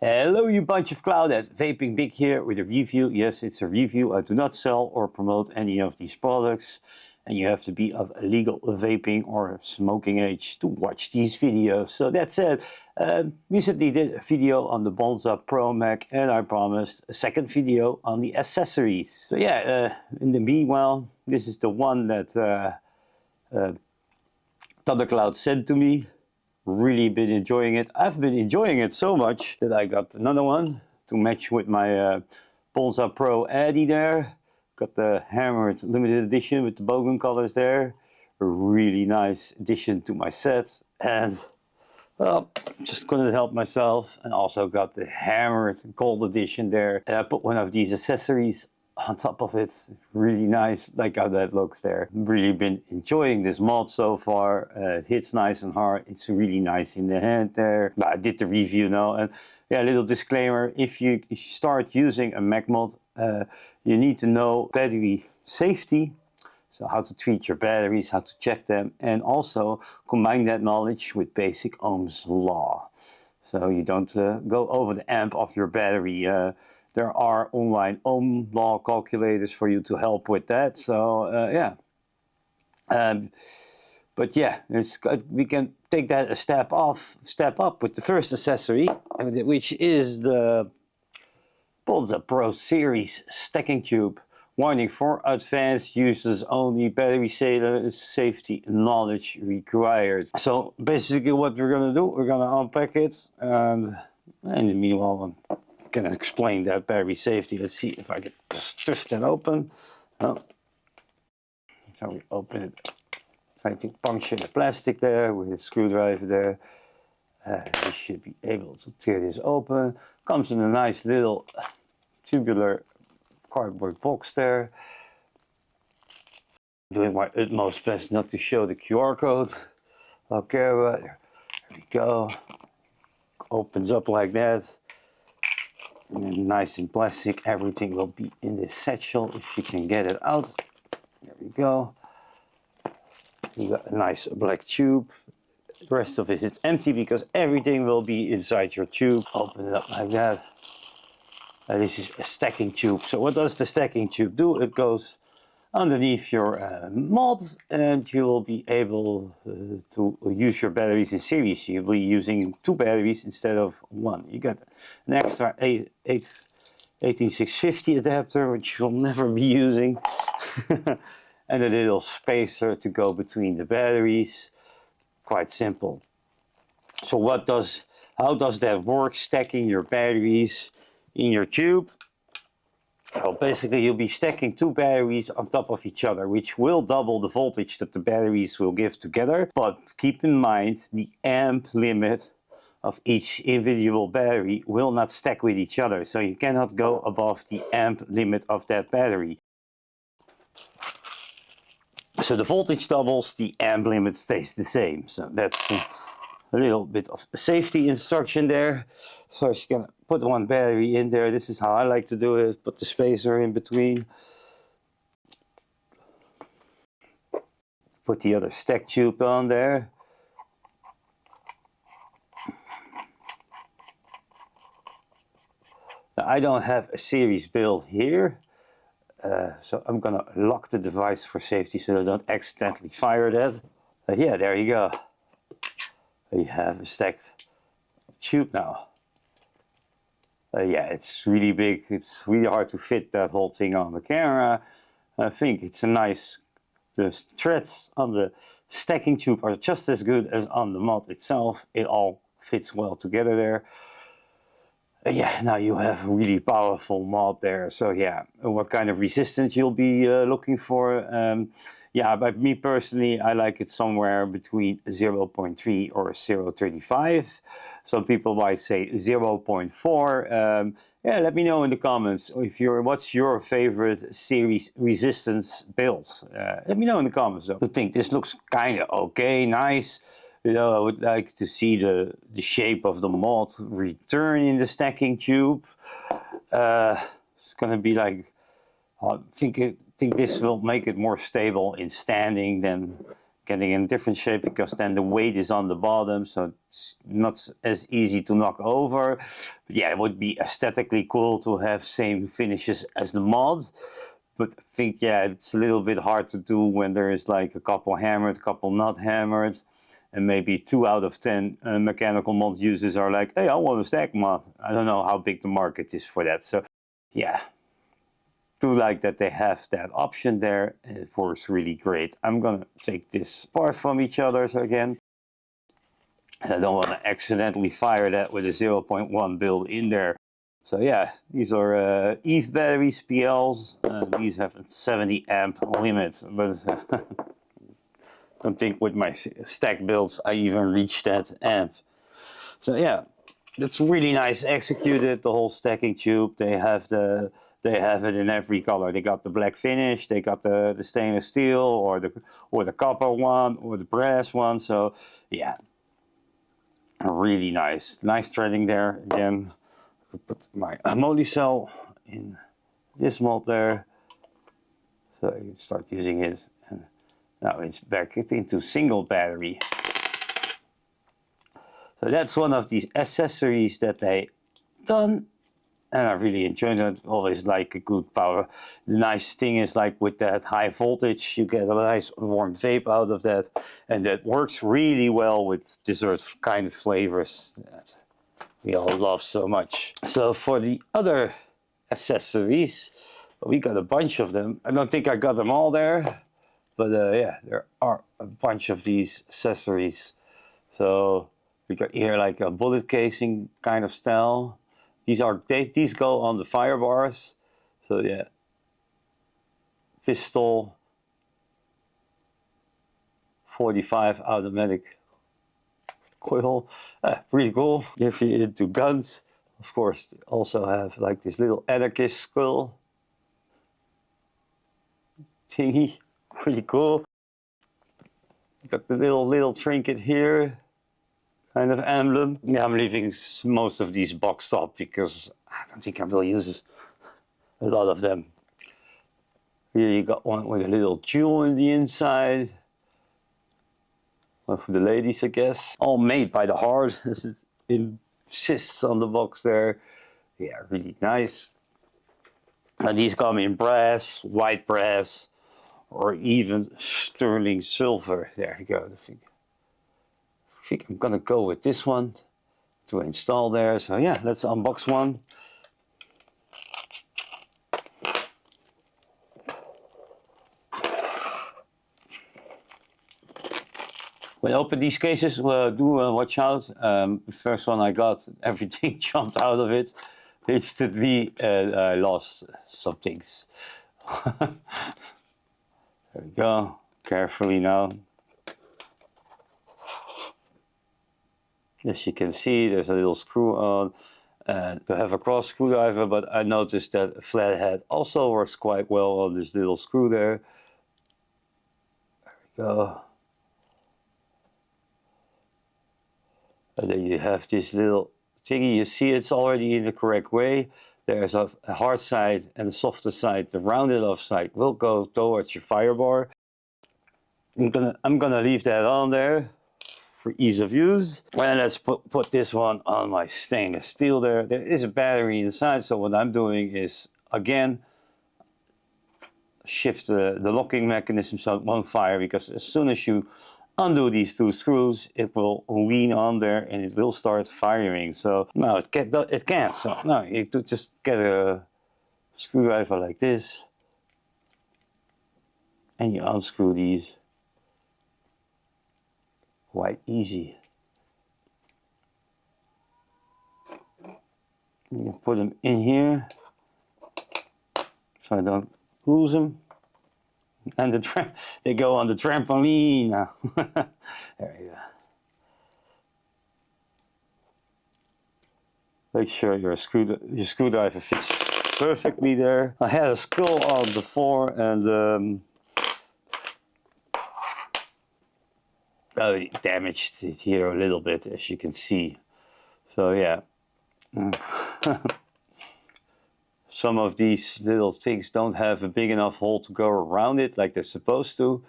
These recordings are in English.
Hello you bunch of cloudheads, Vaping Big here with a review. Yes, it's a review. I do not sell or promote any of these products, and you have to be of legal vaping or smoking age to watch these videos. So that said, recently did a video on the Bonza Pro Mac, and I promised a second video on the accessories. So yeah, in the meanwhile, this is the one that Thundercloud sent to me. Really been enjoying it. I've been enjoying it so much that I got another one to match with my Bonza Pro Addy there. Got the hammered limited edition with the bogan colors there. A really nice addition to my set. And well, just couldn't help myself. And also got the hammered gold edition there. And I put one of these accessories on top of it. Really nice, like how that looks there. Really been enjoying this mod so far. It hits nice and hard. It's really nice in the hand there. But I did the review now, and yeah, a little disclaimer: if you start using a Mac mod, you need to know battery safety. So how to treat your batteries, how to check them, and also combine that knowledge with basic Ohm's law. So you don't go over the amp of your battery. There are online Ohm law calculators for you to help with that. So yeah, but yeah, we can take that a step up with the first accessory, which is the Bonza Pro Series stacking tube. Warning: for advanced users only, battery safety knowledge required. So basically what we're gonna do, we're gonna unpack it, and in the meanwhile I'm gonna explain that battery safety. Let's see if I can just twist it open. Oh. So we open it, try to puncture the plastic there with a screwdriver there. We should be able to tear this open. Comes in a nice little tubular cardboard box there. Doing my utmost best not to show the QR code. Okay, but there we go. Opens up like that. And then nice and plastic. Everything will be in this satchel if you can get it out. There we go. You got a nice black tube. The rest of it is empty because everything will be inside your tube. Open it up like that. This is a stacking tube. So what does the stacking tube do? It goes underneath your mod, and you will be able to use your batteries in series. You'll be using 2 batteries instead of 1. You got an extra 18650 adapter, which you'll never be using, and a little spacer to go between the batteries. Quite simple. So how does that work, stacking your batteries in your tube? Well, basically you'll be stacking 2 batteries on top of each other, which will double the voltage that the batteries will give together. But keep in mind, the amp limit of each individual battery will not stack with each other. So you cannot go above the amp limit of that battery. So the voltage doubles, the amp limit stays the same. So that's a little bit of safety instruction there. So you're gonna put 1 battery in there. This is how I like to do it. Put the spacer in between. Put the other stack tube on there. Now, I don't have a series build here. So I'm gonna lock the device for safety so I don't accidentally fire that. Yeah, there you go. You have a stacked tube now. Yeah, it's really big. It's really hard to fit that whole thing on the camera. I think it's a nice, the threads on the stacking tube are just as good as on the mod itself. It all fits well together there. Yeah, now you have a really powerful mod there. So yeah, what kind of resistance you'll be looking for? Yeah, but me personally, I like it somewhere between 0.3 or 0.35. Some people might say 0.4. Yeah, let me know in the comments what's your favorite series resistance build. Let me know in the comments though. I think this looks kind of okay, nice. You know, I would like to see the shape of the mod return in the stacking tube. It's gonna be like, I think this will make it more stable in standing than getting in a different shape, because then the weight is on the bottom, so it's not as easy to knock over. But yeah, it would be aesthetically cool to have same finishes as the mod. But I think, yeah, it's a little bit hard to do when there is like a couple hammered, a couple not hammered. And maybe 2 out of 10 mechanical mod users are like, hey, I want a stack mod. I don't know how big the market is for that. So yeah, do like that they have that option there. It works really great. I'm gonna take this apart from each other again. I don't want to accidentally fire that with a 0.1 build in there. So yeah, these are ETH batteries, PLs. These have a 70 amp limit, but don't think with my stack builds I even reached that amp. So yeah, that's really nice executed. The whole stacking tube. They have it in every color. They got the black finish. They got the stainless steel, or the copper one, or the brass one. So yeah, really nice threading there. Again, I could put my moly cell in this mod there, so I can start using it. And now it's back into single battery. So that's one of these accessories that they done, and I really enjoyed it. Always like a good power. The nice thing is, like with that high voltage, you get a nice warm vape out of that, and that works really well with dessert kind of flavors that we all love so much. So for the other accessories, we got a bunch of them. I don't think I got them all there, but yeah, there are a bunch of these accessories. So we got here like a bullet casing kind of style. These go on the fire bars. So yeah, pistol, 45 automatic coil. Pretty cool. If you're into guns, of course, they also have like this little anarchist skull thingy. Pretty cool. Got the little trinket here, kind of emblem. Yeah, I'm leaving most of these boxed up because I don't think I will use a lot of them. Here you got one with a little jewel in the inside. One for the ladies, I guess. All made by the heart, as it insists on the box there. Yeah, really nice. And these come in brass, white brass, or even sterling silver. There you go. I think I'm gonna go with this one to install there. So yeah, let's unbox one. When I open these cases, watch out. The first one I got, everything jumped out of it instantly, and I lost some things. There we go. Carefully now. As you can see, there's a little screw on. To have a cross screwdriver, but I noticed that a flathead also works quite well on this little screw there. There we go. And then you have this little thingy. You see it's already in the correct way. There's a hard side and a softer side. The rounded off side will go towards your fire bar. I'm gonna leave that on there for ease of use. And let's put this one on my stainless steel there. There is a battery inside, so what I'm doing is, again, shift the locking mechanism so it won't fire, because as soon as you undo these two screws, it will lean on there and it will start firing. So no, it can't. So no, you just get a screwdriver like this, and you unscrew these. Quite easy. You can put them in here so I don't lose them. And they go on the trampoline now. There you go. Make sure your screwdriver fits perfectly there. I had a skull on before, and I damaged it here a little bit, as you can see. So yeah. Some of these little things don't have a big enough hole to go around it like they're supposed to.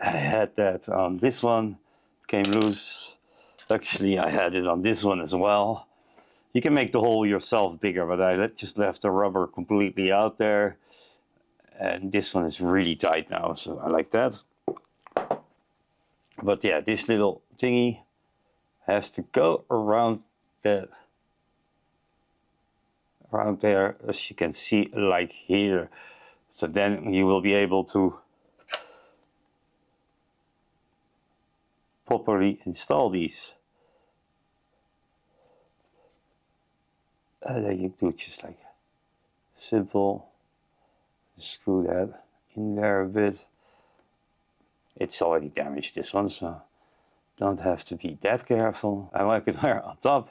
I had that on this one, came loose. Actually, I had it on this one as well. You can make the hole yourself bigger, but I just left the rubber completely out there. And this one is really tight now, so I like that. But yeah, this little thingy has to go around there, as you can see, like here. So then you will be able to properly install these. And then you do just like simple, screw that in there a bit. It's already damaged, this one, so don't have to be that careful. I like it there on top.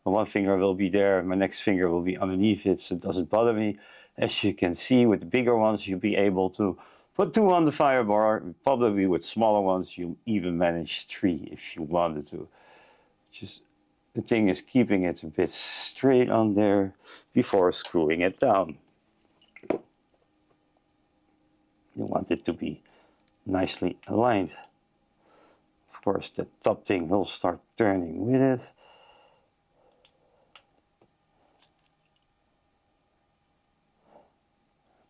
One finger will be there, my next finger will be underneath it, so it doesn't bother me. As you can see, with the bigger ones, you'll be able to put 2 on the fire bar. Probably with smaller ones, you'll even manage 3 if you wanted to. Just the thing is keeping it a bit straight on there before screwing it down. You want it to be nicely aligned. Of course, the top thing will start turning with it.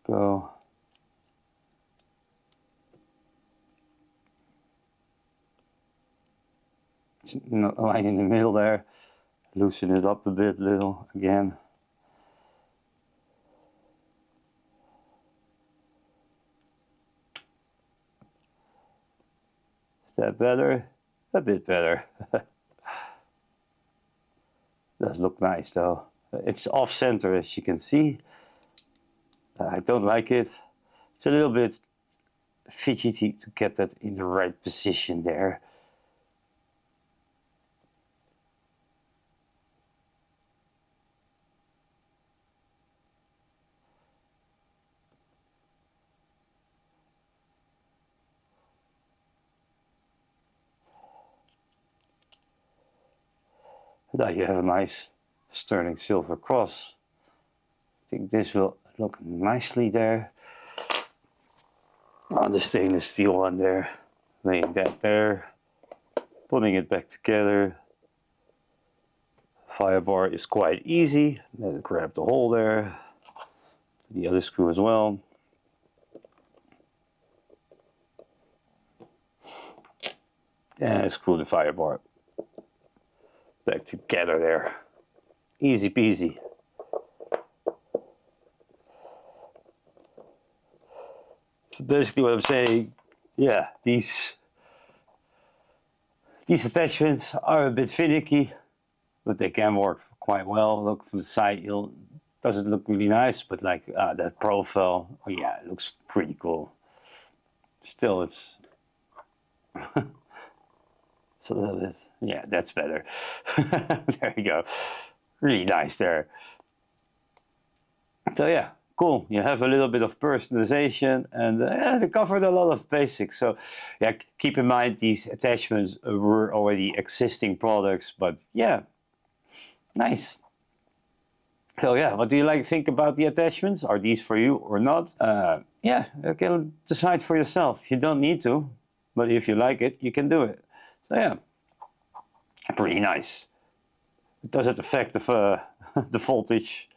Go. Not align in the middle there. Loosen it up a bit, little again. Is that better? A bit better. Does look nice though. It's off center, as you can see. I don't like it. It's a little bit fidgety to get that in the right position there. Now you have a nice sterling silver cross. I think this will look nicely there. On the stainless steel one there, laying that there, putting it back together. Fire bar is quite easy. Let's grab the hole there, the other screw as well. And screw the fire bar back together there. Easy peasy. So basically what I'm saying, yeah, these attachments are a bit finicky, but they can work quite well. Look from the side, doesn't look really nice, but like that profile, oh yeah, it looks pretty cool. Still, it's it's a little bit, yeah, that's better. There you go. Really nice there. So yeah, cool. You have a little bit of personalization, and they covered a lot of basics. So yeah, keep in mind these attachments were already existing products, but yeah, nice. So yeah, what do you think about the attachments? Are these for you or not? Yeah, you can decide for yourself. You don't need to, but if you like it, you can do it. So yeah, pretty nice. It doesn't affect the voltage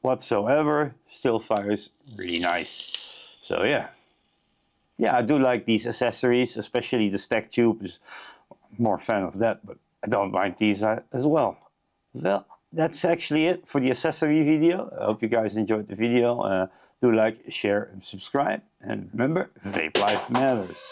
whatsoever. Still fires really nice. So yeah, I do like these accessories, especially the stack tube is more fan of that, but I don't mind these as well. Well, that's actually it for the accessory video. I hope you guys enjoyed the video. Do like, share, and subscribe. And remember, vape life matters.